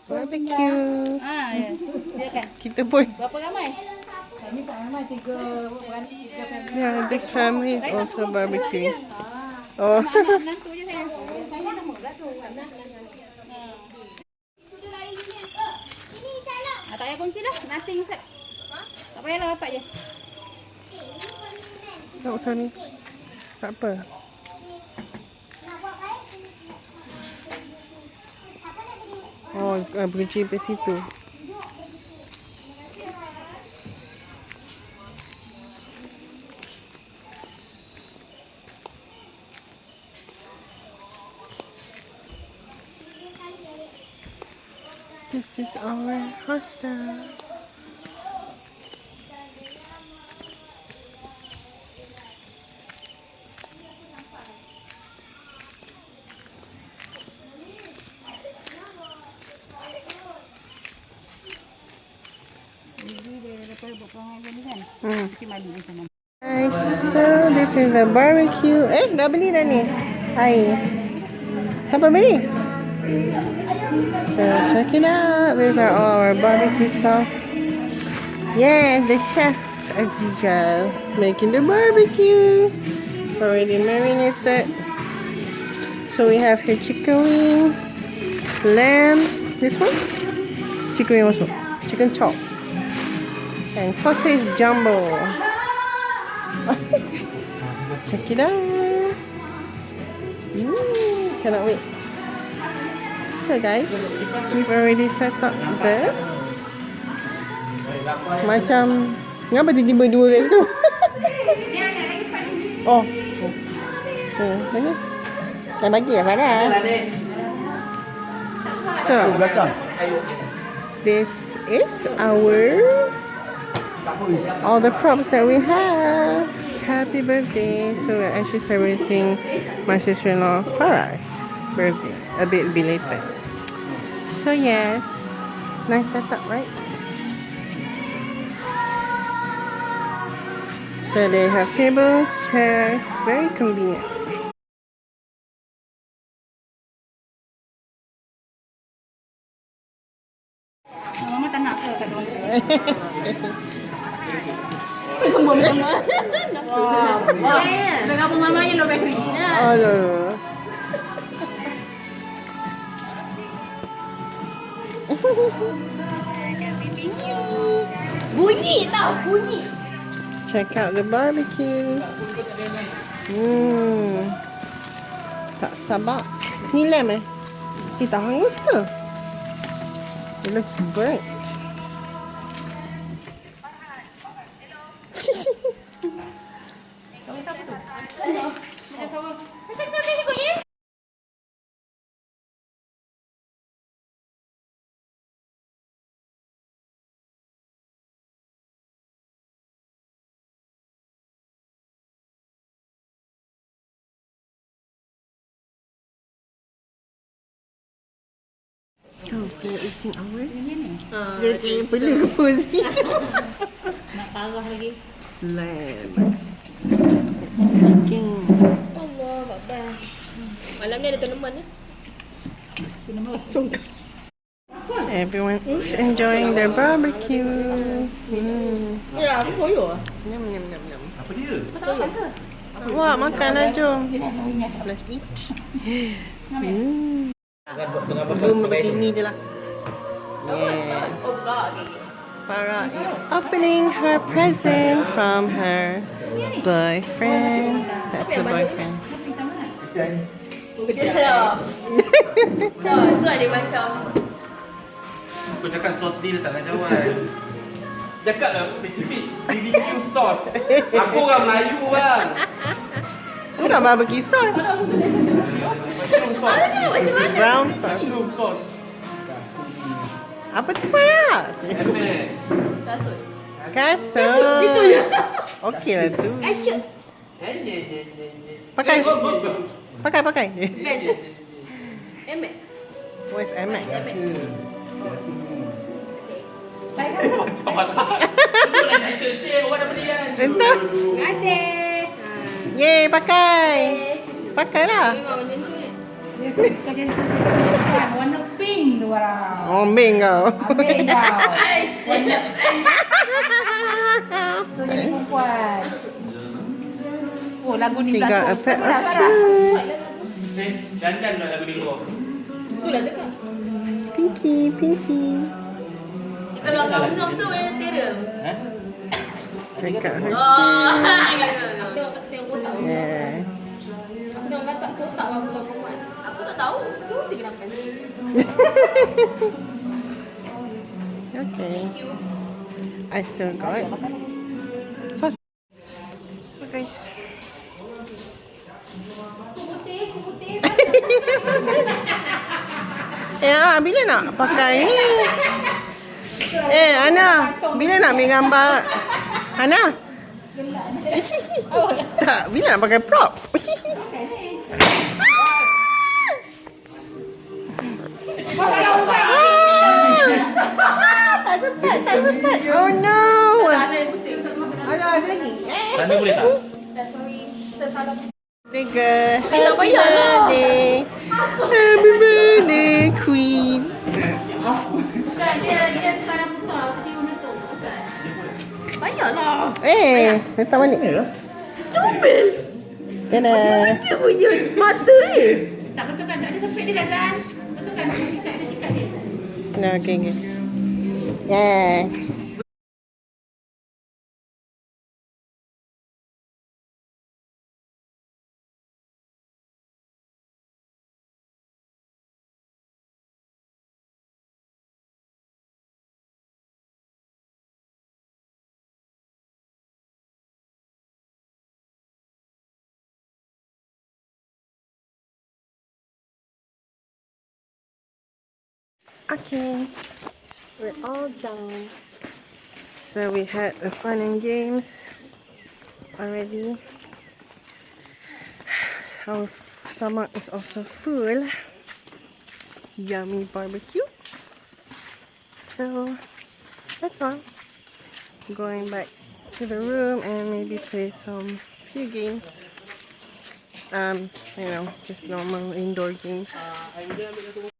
Barbecue. Ya. Dia kan. Kita pun. Berapa ramai? Kami tak ramai, tiga family. Yeah, this family is also barbecue. Oh. Menantu je saya. Saya nama lah tu. Anak. Tak payah kunci dah. Nothing set. Tak payahlah dapat je. Tak usah ni. Tak apa. Oh, berkunci sampai situ. This is our hostel. Guys, so this is the barbecue. Dah beli dah ni air. Siapa beli? So check it out. These are all our barbecue stuff. Yes, the chef as usual making the barbecue. Already marinated. So we have here chicken wing, lamb. This one? Chicken wing also. Chicken chop. And sausage jumbo. Check it out. Cannot wait. So guys, we've already set up the macam ngapa tiba-tiba dua kat situ? Oh. Mana? Dah bagi dah Farah. So, this is all the props that we have. Happy birthday. So we're actually celebrating my sister-in-law Farah's birthday. A bit belated. So yes, nice setup, right? So they have tables, chairs, very convenient. Mama tak nak ke kat orang? Semua. Dengan apa mamanya low battery. Oh no. Bunyi tau, bunyi. Check out the barbecue. Tak sabar. Ni lamb tak hangus ke? It looks burnt. So, we're eating our dia boleh pose. Nak parah lagi. Lamb. Chicken. Allah, babak. Malam ni ada tournament ni. Everyone is enjoying their barbecue. Ya, aku koyo. Nyam nyam nyam nyam. Apa dia? Kau makan ke? Wah, makanlah jom. Let's eat. Belum begini je lah. Yeah. Oh, buka lagi. Farah is opening her present from her boyfriend. That's her boyfriend. Betul. Tu ada macam. Kau cakap sos dia tak nak jawab. Cakap lah spesifik. BBQ sauce. Aku orang Melayu bang. Bukan barbecue sauce. Mushroom sauce. Brown sauce. Mushroom sauce. Apa tu Farah? MS. Kasut. Kasut. Itu je. Okey lah tu. Kasut. Pakai. Pakai. MX. Where's MX? Baik kan? Macam mana? Itu lah cerita stay. Orang dah beli kan? Entah. Terima kasih. Yeay, pakai. Pakailah. Tengok macam tu ni. Warna pink tu orang. Ombeng kau. Ambil kau. Tu jadi perempuan. Oh, lagu ni She got a berlaku. pair of shoes. Jangan nak lagu ni kau. Itulah dekat. Pinky. Kalau kau ngam tu boleh terror. Check out her Oh, shoes. tengok kotak. Yeah. Aku tengok kotak aku tahu perempuan. Aku tak tahu. Tu dia kenapa? Okay. I still got sauce. Okay. Putih. Bila nak pakai ni? Ana, bila nak ambil gambar? Ana? Tak, bila nak pakai prop? Tak sempat. Oh no. Ada lagi. Tanda boleh tak? Sorry. Tersalah. Tiga. Tak payah lah. Happy birthday, Queen. Bukan dia sekarang besar. Dia guna tu. Payahlah. Letak balik. Comel. Tada. Dia punya mata ni. Tak betul kan? Tak ada sempit dia datang. Betul kan? Dia ada cakap dia. No, okay. Yeah. Okay, we're all done. So we had the fun and games already. Our stomach is also full. Yummy barbecue. So that's all. Going back to the room and maybe play some few games. Just normal indoor games.